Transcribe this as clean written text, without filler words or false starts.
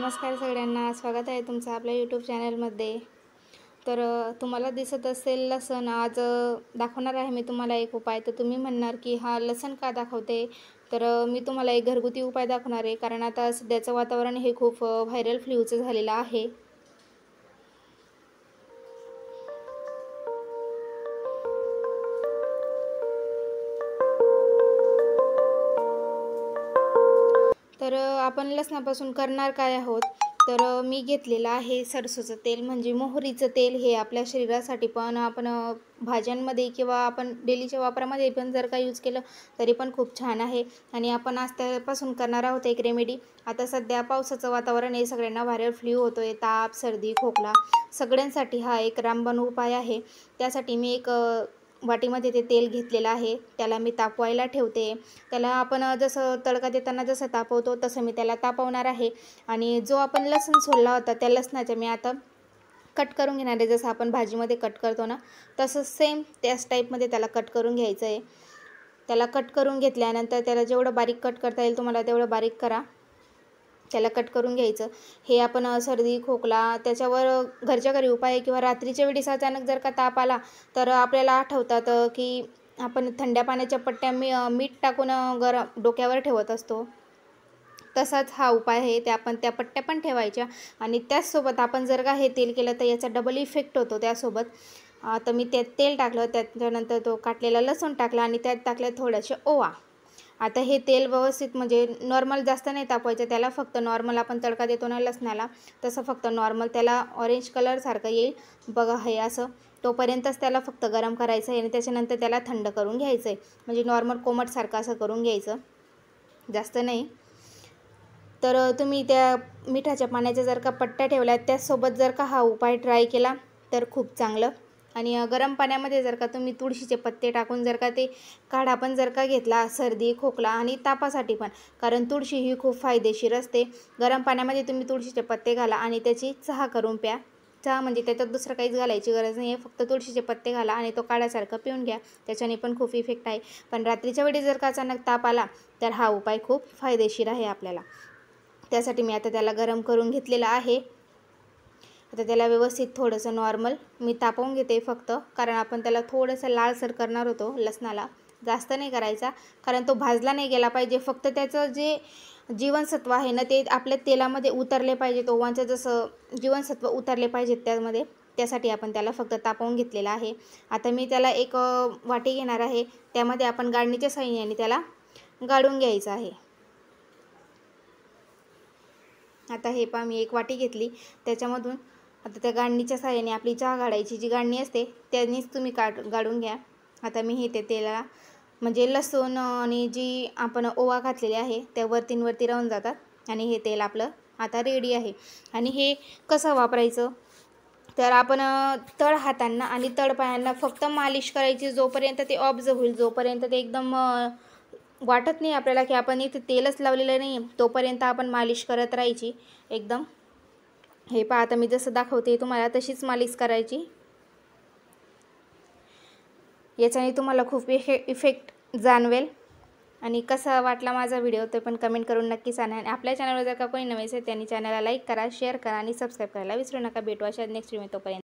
नमस्कार सगळ्यांना, स्वागत आहे तुमचं आपल्या यूट्यूब चॅनलमध्ये। तर तुम्हाला दिसत असेल लसण आज दाखवणार आहे मी तुम्हाला एक उपाय। तर तुम्ही म्हणणार की हा लसण का दाखवते? तर मी तुम्हाला एक घरगुती उपाय दाखवणार आहे, कारण आता सध्याचं वातावरण हे खूप व्हायरल फ्लूचं झालेलं आहे। तर आपण लसणापासून करणार काय आहोत? तर मी घेतलेलं आहे सरसोचं तेल, म्हणजे मोहरीचं तेल। हे आपल्या शरीरासाठी पण आपण भाज्यांमध्ये किंवा आपण डेलीच्या वापरामध्ये पण जर का यूज केलं तरी पण खूप छान आहे। आणि आपण आज त्यापासून करणार आहोत एक रेमेडी। आता सध्या पावसाचं वातावरण आहे, सगळ्यांना व्हायरल फ्लू होतोय, ताप, सर्दी, खोकला सगळ्यांसाठी हा एक रामबाण उपाय आहे। त्यासाठी मी एक वाटीमध्ये ते तेल घेतलेलं आहे, त्याला मी तापवायला ठेवते। त्याला आपण जसं तडका देताना जसं तापवतो तसं मी त्याला तापवणार आहे। आणि जो आपण लसूण सोलला होता त्या लसणाच्या मी आता कट करून घेणार आहे। जसं आपण भाजीमध्ये कट करतो ना, तसं सेम त्याच टाईपमध्ये त्याला कट करून घ्यायचं आहे। त्याला कट करून घेतल्यानंतर त्याला जेवढं बारीक कट करता येईल तुम्हाला तेवढं बारीक करा, त्याला कट करून घ्यायचं। हे आपण सर्दी, खोकला त्याच्यावर घरच्या घरी उपाय आहे, किंवा रात्रीच्या वेळेस अचानक जर का ताप आला तर आपल्याला आठवतात की आपण थंड्या पाण्याच्या पट्ट्या मीठ टाकून गरम डोक्यावर ठेवत असतो। तसाच हा उपाय आहे, ते आपण त्या पट्ट्या पण ठेवायच्या आणि त्याचसोबत आपण जर का हे तेल केलं तर याचा डबल इफेक्ट होतो त्यासोबत। तर मी त्यात तेल टाकलं, त्याच्यानंतर तो काटलेला लसूण टाकला आणि त्यात टाकले थोडेसे ओवा। आता हे तेल व्यवस्थित म्हणजे नॉर्मल जास्त नाही तापवायचं त्याला, फक्त नॉर्मल आपण तडका देतो ना लसणाला तसं फक्त नॉर्मल त्याला ऑरेंज कलरसारखं येईल बघा, हे असं तोपर्यंतच त्याला फक्त गरम करायचं आहे। आणि त्याच्यानंतर त्याला थंड करून घ्यायचं आहे, म्हणजे नॉर्मल कोमटसारखं असं करून घ्यायचं, जास्त नाही। तर तुम्ही त्या मिठाच्या पाण्याच्या जर का पट्ट्या ठेवल्या त्यासोबत जर का हा उपाय ट्राय केला तर खूप चांगलं। आणि गरम पाण्यामध्ये जर का तुम्ही तुळशीचे पत्ते टाकून जर का ते काढा पण जर का घेतला सर्दी, खोकला आणि तापासाठी पण, कारण तुळशी ही खूप फायदेशीर असते। गरम पाण्यामध्ये तुम्ही तुळशीचे पत्ते घाला आणि त्याची चहा करून प्या। चहा म्हणजे त्याच्यात दुसरं काहीच घालायची गरज नाही आहे, फक्त तुळशीचे पत्ते घाला आणि तो काढ्यासारखं पिऊन घ्या, त्याच्याने पण खूप इफेक्ट आहे। पण रात्रीच्या वेळी जर का अचानक ताप आला तर हा उपाय खूप फायदेशीर आहे आपल्याला। त्यासाठी मी आता त्याला गरम करून घेतलेलं आहे। आता त्याला व्यवस्थित थोडंसं नॉर्मल मी तापवून घेते फक्त, कारण आपण त्याला थोडंसं लालसर करणार होतो लसणाला, जास्त नाही करायचा, कारण तो भाजला नाही गेला पाहिजे। फक्त त्याचं जे जीवनसत्व आहे ना ते आपल्या तेलामध्ये उतरले पाहिजे, ओवांचं जसं जीवनसत्व उतरले पाहिजेत त्यामध्ये, त्यासाठी आपण त्याला फक्त तापवून घेतलेलं आहे। आता मी त्याला एक वाटी घेणार आहे, त्यामध्ये आपण गाळणीच्या साहाय्याने त्याला गाळून घ्यायचं आहे। आता हे पहा, मी एक वाटी घेतली, त्याच्यामधून आता त्या गाळणीच्या साहाय्याने आपली चहा गाळायची जी गाळणी असते त्यानेच तुम्ही गाळून घ्या। आता मी हे ते तेलाला म्हणजे लसूण आणि जी आपण ओवा घातलेली आहे त्या वरती राहून जातात आणि हे तेल आपलं आता रेडी आहे। आणि हे कसं वापरायचं तर आपण तळ हातांना आणि तळपायांना फक्त मालिश करायची, जोपर्यंत ते ऑब्झर्व होईल, जोपर्यंत ते एकदम वाटत नाही आपल्याला की आपण इथे तेलच लावलेलं नाही तोपर्यंत आपण मालिश करत राहायची एकदम। हे पहा, आता मी जसं दाखवते तुम्हाला तशीच मालिश करायची, याच्याने तुम्हाला खूप इफेक्ट जाणवेल। आणि कसा वाटला माझा व्हिडिओ ते पण कमेंट करून नक्की सांगा। आणि आपल्या चॅनलवर जर का कोणी नवीन असेल त्यांनी चॅनलला लाईक करा, शेअर करा आणि सबस्क्राईब करायला विसरू नका। भेटू अशा नेक्स्ट व्हिडिओ, तोपर्यंत